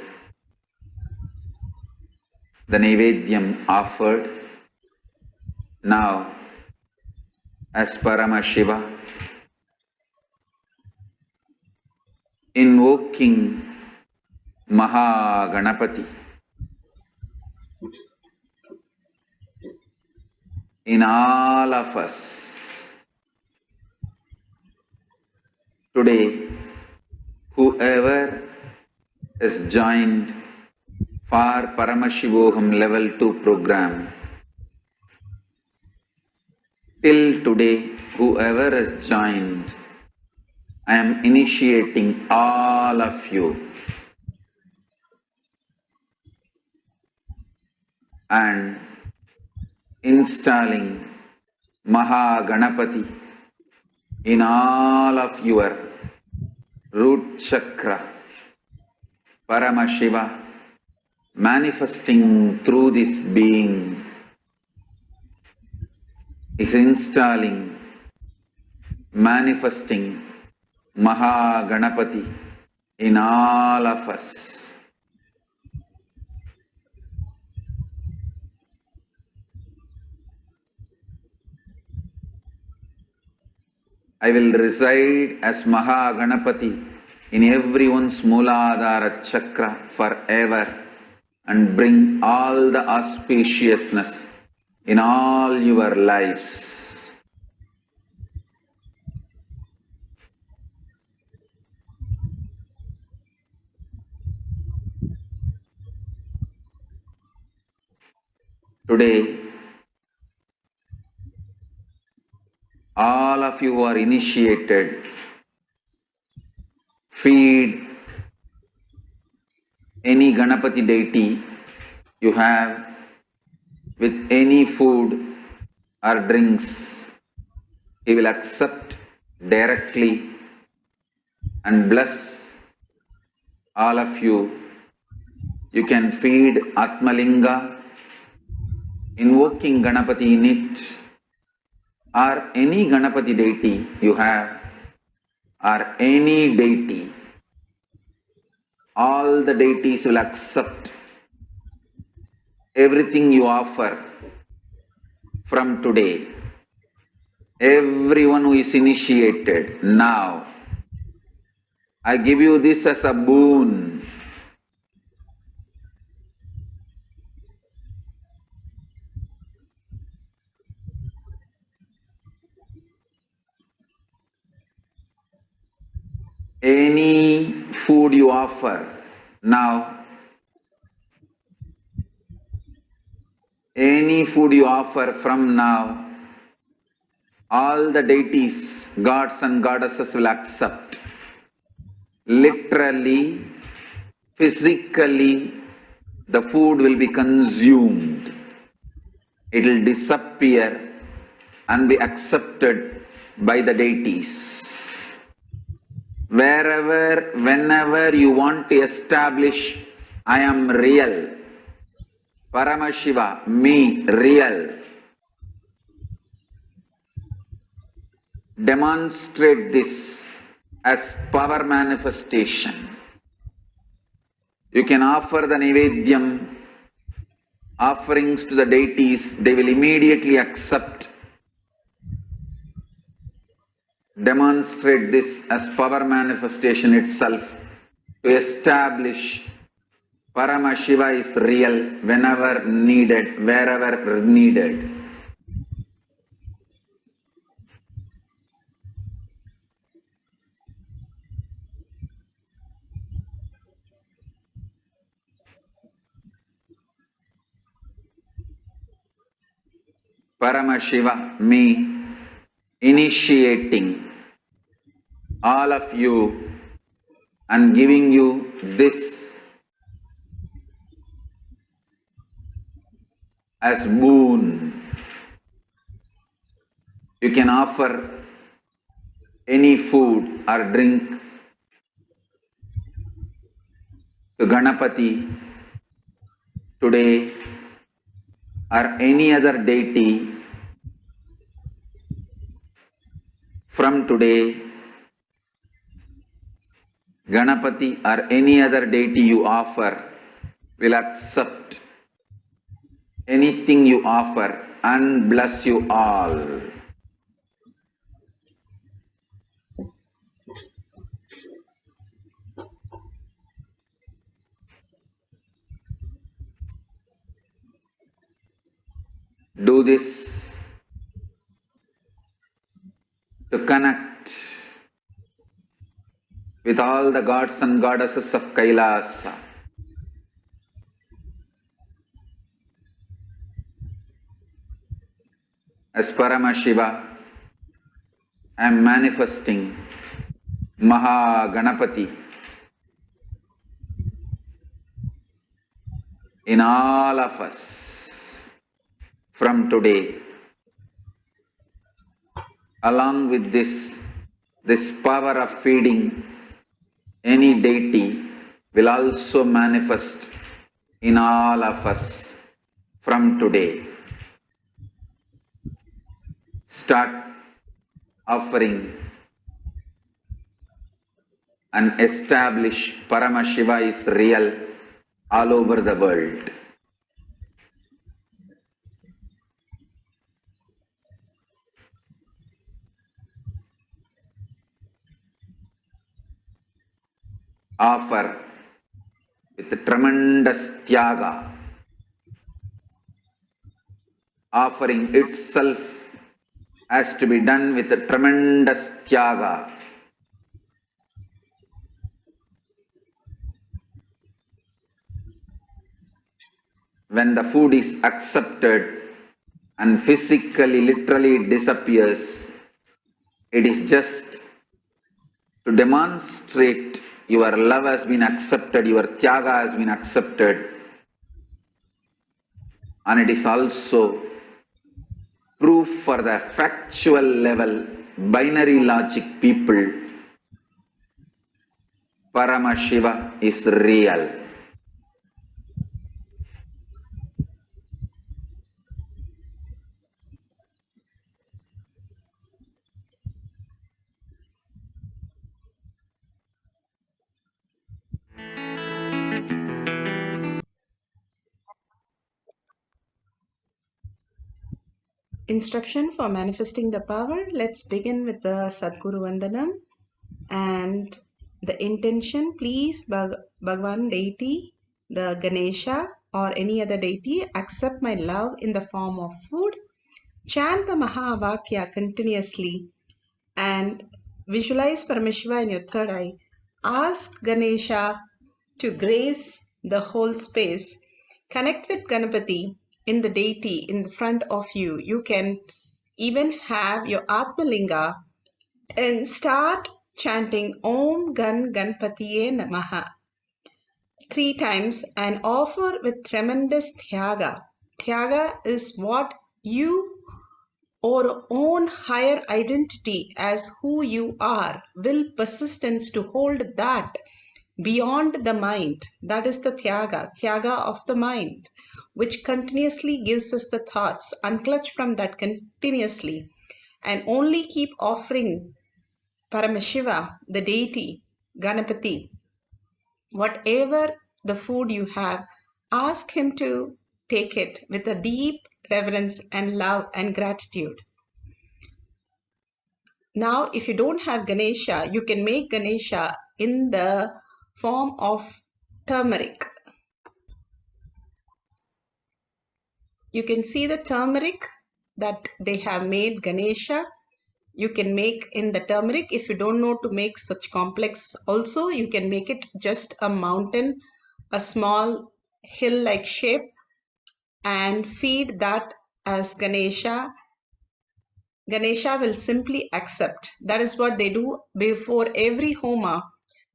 the Naivedyam offered. Now, as Paramashiva, invoking Mahaganapati in all of us. Today, whoever has joined for Paramashivoham Level 2 program, till today, whoever has joined, I am initiating all of you and installing Mahaganapati in all of your root chakra. Paramashiva manifesting through this being is installing, manifesting Mahaganapati in all of us. I will reside as Maha Ganapati in everyone's Mooladhara Chakra forever and bring all the auspiciousness in all your lives. Today, all of you who are initiated, feed any Ganapati deity you have with any food or drinks. He will accept directly and bless all of you. You can feed Atmalinga, invoking Ganapati in it, or any Ganapati deity you have, or any deity. All the deities will accept everything you offer from today. Everyone who is initiated now, I give you this as a boon. Any food you offer now, any food you offer from now, all the deities, gods and goddesses will accept. Literally, physically, the food will be consumed. It will disappear and be accepted by the deities. Wherever, whenever you want to establish, I am real, Paramashiva, me, real, demonstrate this as power manifestation. You can offer the Naivedyam, offerings to the deities, they will immediately accept. Demonstrate this as power manifestation itself to establish Paramashiva is real whenever needed, wherever needed. Paramashiva, me, initiating all of you and giving you this as boon. You can offer any food or drink to Ganapati today or any other deity from today. Ganapati or any other deity you offer will accept anything you offer and bless you all. Do this to connect with all the gods and goddesses of Kailasa. As Paramashiva, I am manifesting Maha Ganapati in all of us from today. Along with this power of feeding any deity will also manifest in all of us from today. Start offering and establish Paramashiva is real all over the world. offer with tremendous tyaga, offering itself has to be done with a tremendous tyaga. When the food is accepted and physically, literally disappears, it is just to demonstrate your love has been accepted, your tyaga has been accepted, and it is also proof for the factual level, binary logic people, Paramashiva is real. Instruction for manifesting the power. Let's begin with the Sadguru Vandanam and the intention. Please, Bhagwan deity, the Ganesha or any other deity, accept my love in the form of food. Chant the Mahavakya continuously and visualize Parameshiva in your third eye. Ask Ganesha to grace the whole space. Connect with Ganapati in the deity in the front of you. You can even have your Atmalinga and start chanting Om Gan Ganpatiye Namaha 3 times and offer with tremendous Tyaga. Tyaga is what you or own higher identity as who you are, will persistence to hold that beyond the mind. That is the Tyaga of the mind, which continuously gives us the thoughts, unclutch from that continuously, and only keep offering Paramashiva, the deity, Ganapati, whatever the food you have, ask him to take it with a deep reverence and love and gratitude. Now, if you don't have Ganesha, you can make Ganesha in the form of turmeric. You can see the turmeric that they have made Ganesha. You can make in the turmeric. If you don't know to make such complex also, you can make it just a mountain, a small hill-like shape, and feed that as Ganesha. Ganesha will simply accept. That is what they do before every Homa.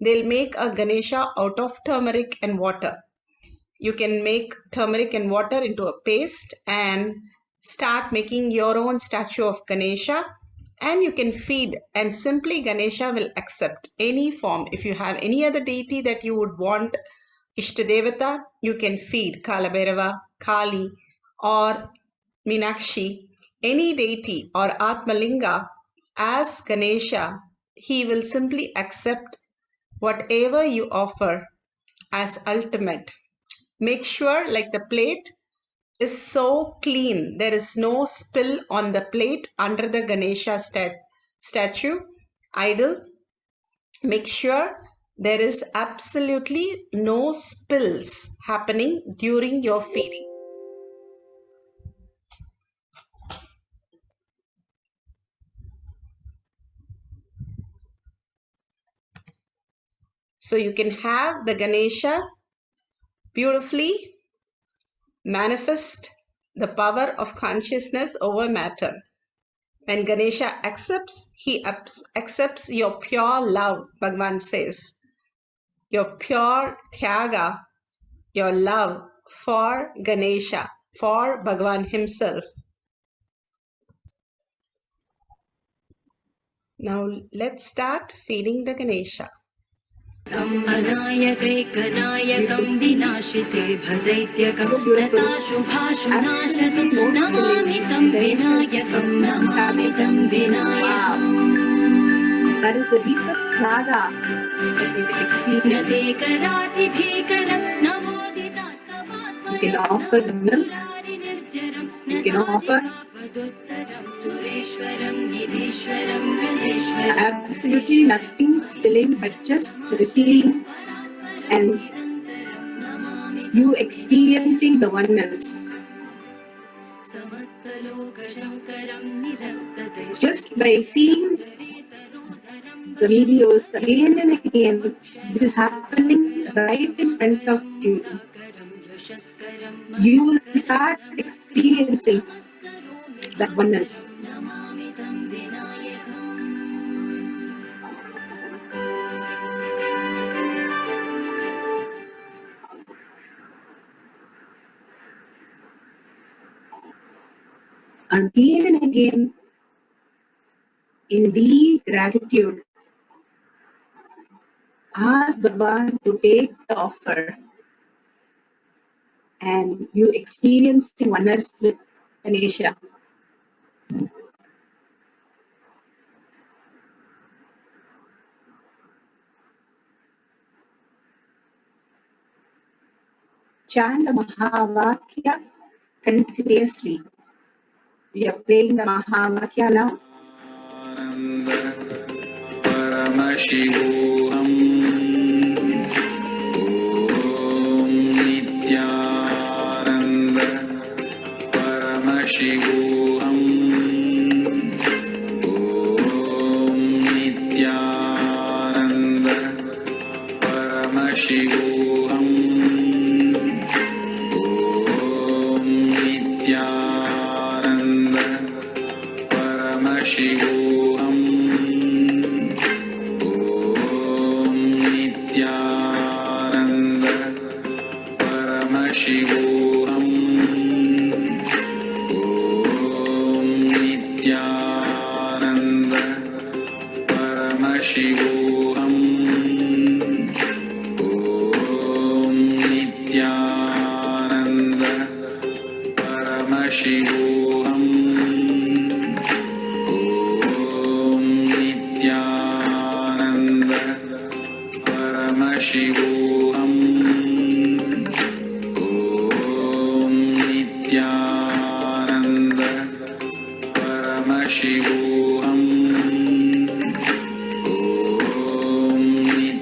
They'll make a Ganesha out of turmeric and water. You can make turmeric and water into a paste and start making your own statue of Ganesha, and you can feed, and simply Ganesha will accept any form. If you have any other deity that you would want Ishtadevata, you can feed Kalabhairava, Kali or Meenakshi, any deity or Atmalinga as Ganesha. He will simply accept whatever you offer as ultimate. Make sure like the plate is so clean, there is no spill on the plate under the Ganesha statue, idol. Make sure there is absolutely no spills happening during your feeding. So you can have the Ganesha beautifully manifest the power of consciousness over matter. When Ganesha accepts, he accepts your pure love, Bhagavan says. Your pure Tyaga, your love for Ganesha, for Bhagavan himself. Now let's start feeding the Ganesha. अनायकैकनायकं विनाशिते भदैत्यकं लताशुभाशुनाशकं Namami तं विनायकं नमामि तं विनायकम्. That is the deepest tyaga that we will experience. नदेकरातिभीकरं नवोदितात्कवास्वरं You can offer the milk, you can offer सुरेश्वरं निधीश्वरं ब्रजेश्वरं absolutely nothing spilling, but just receiving and you experiencing the oneness. Just by seeing the videos again and again, it is happening right in front of you. You will start experiencing that oneness. Again and again, in deep gratitude, ask Bhagavan to take the offer, and you experience oneness with Ganesha. Chant the Mahavakya continuously. We are playing the Mahavakya now. Paramashivoham Om Nityananda Paramashivoham Om Nityananda Paramashivoham Om Nityananda Paramashivoham Paramashivoham Om Nityananda Paramashivoham Om Nityananda Paramashivoham Om Nityananda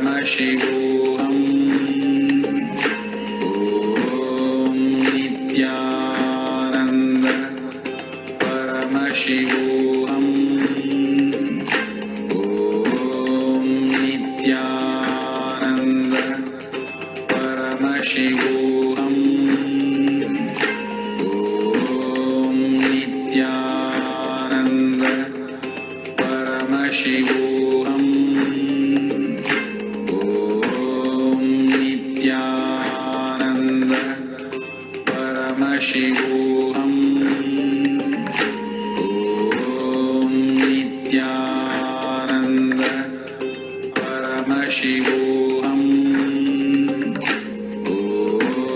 Paramashivoham Paramashivoham Om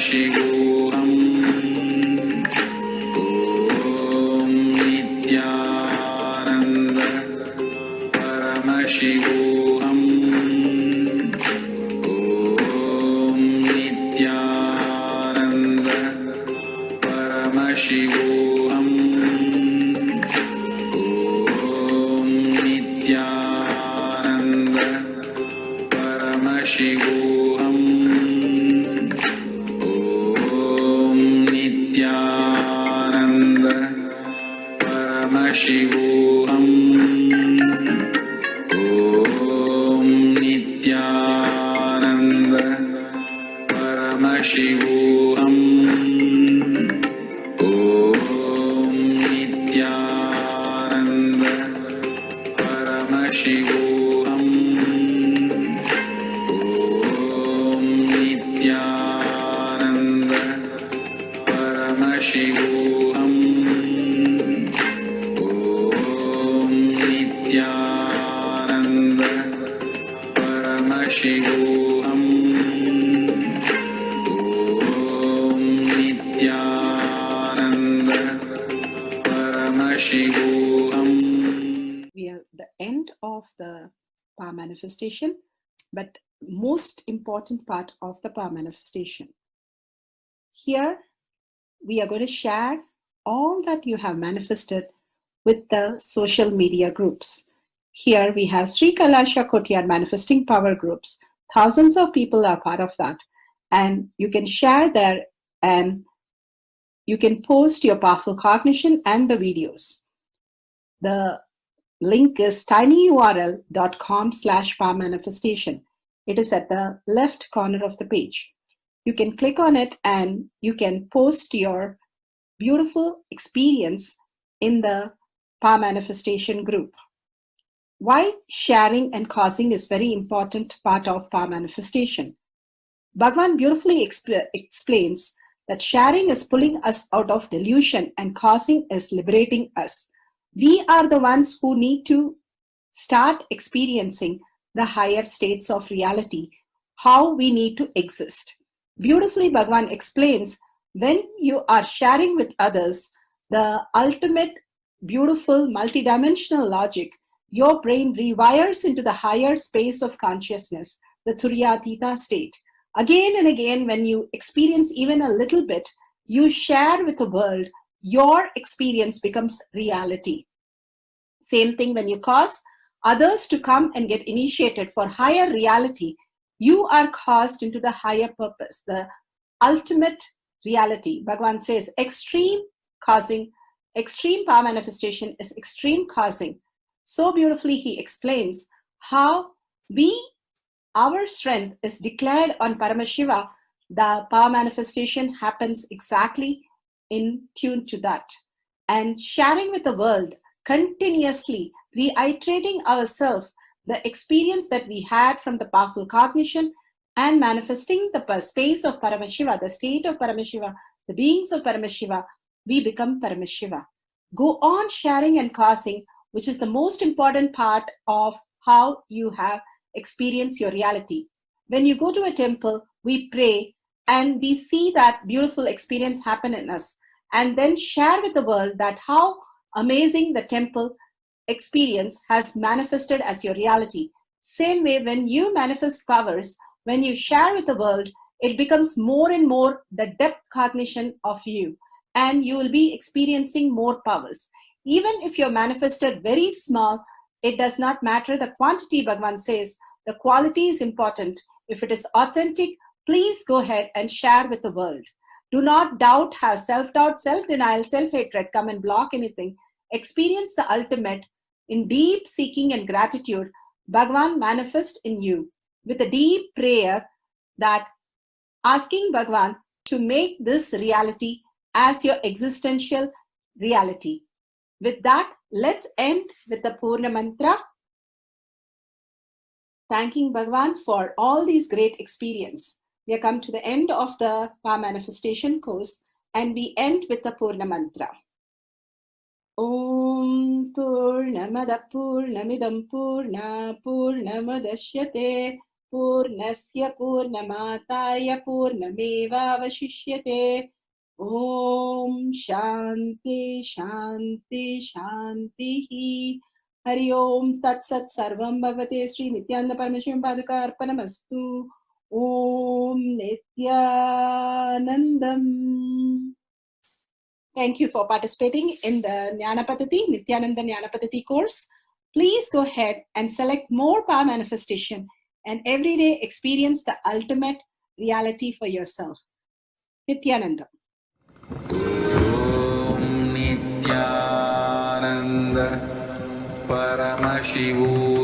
परमशिवोऽहम् ॐ नित्यानन्द परमशिवोऽहम् ॐ नित्यानन्द परमशिवोऽहम् ॐ नित्यानन्द परमशिवोऽहम् ॐ नित्यानन्द परमशिवोऽहम् ॐ नित्यानन्द परमशिवोऽहम् ॐ नित्यानन्द परमशिवोऽहम् ॐ नित्यानन्द परमशिवोऽहम् ॐ नित्यानन्द परमशिवोऽहम् ॐ नित्यानन्द परमशिवोऽहम् We are at the end of the power manifestation, but most important part of the power manifestation. Here, we are going to share all that you have manifested with the social media groups. Here we have Sri Kailasha Kotyar Manifesting Power Groups. Thousands of people are part of that. And you can share there and you can post your powerful cognition and the videos. The link is tinyurl.com/power manifestation. It is at the left corner of the page. You can click on it and you can post your beautiful experience in the power manifestation group. Why sharing and causing is very important part of power manifestation. Bhagavan beautifully explains that sharing is pulling us out of delusion and causing is liberating us. We are the ones who need to start experiencing the higher states of reality, how we need to exist. Beautifully, Bhagavan explains when you are sharing with others the ultimate beautiful multidimensional logic, your brain rewires into the higher space of consciousness, the Turyatita state. Again and again, when you experience even a little bit, you share with the world, your experience becomes reality. Same thing when you cause others to come and get initiated for higher reality, you are caused into the higher purpose, the ultimate reality. Bhagavan says extreme causing, extreme power manifestation is extreme causing. So beautifully he explains how our strength is declared on Paramashiva. The power manifestation happens exactly in tune to that. And sharing with the world, continuously reiterating ourselves the experience that we had from the powerful cognition and manifesting the space of Paramashiva, the state of Paramashiva, the beings of Paramashiva, we become Paramashiva. Go on sharing and causing, which is the most important part of how you have experienced your reality. When you go to a temple, we pray and we see that beautiful experience happen in us, and then share with the world that how amazing the temple experience has manifested as your reality. Same way, when you manifest powers, when you share with the world, it becomes more and more the depth cognition of you, and you will be experiencing more powers. Even if you're manifested very small, it does not matter the quantity. Bhagavan says the quality is important. If it is authentic, please go ahead and share with the world. Do not doubt, have self-doubt, self-denial, self-hatred come and block anything. Experience the ultimate in deep seeking and gratitude. Bhagavan manifest in you with a deep prayer, that asking Bhagavan to make this reality as your existential reality. With that, let's end with the Purna Mantra, thanking Bhagavan for all these great experience. We have come to the end of the power manifestation course, and we end with the Purna Mantra. Om Purnamada Purnamidam Purna Purnamadashyate पूर्णस्य पूर्णमादाय पूर्णमेवावशिष्यते। ॐ शान्ति शान्ति शान्तिः। हरि ओम तत्सत् सर्वं भगवते श्री नित्यानंद परमशिवं पादुकार्पणमस्तु। ओम Nityanandam. Thank you for participating in the Jnanapatati, Nityananda Jnanapatati course. Please go ahead and select more power manifestation and every day experience the ultimate reality for yourself. Nityananda. ॐ नित्यानन्द परमशिवोऽहम्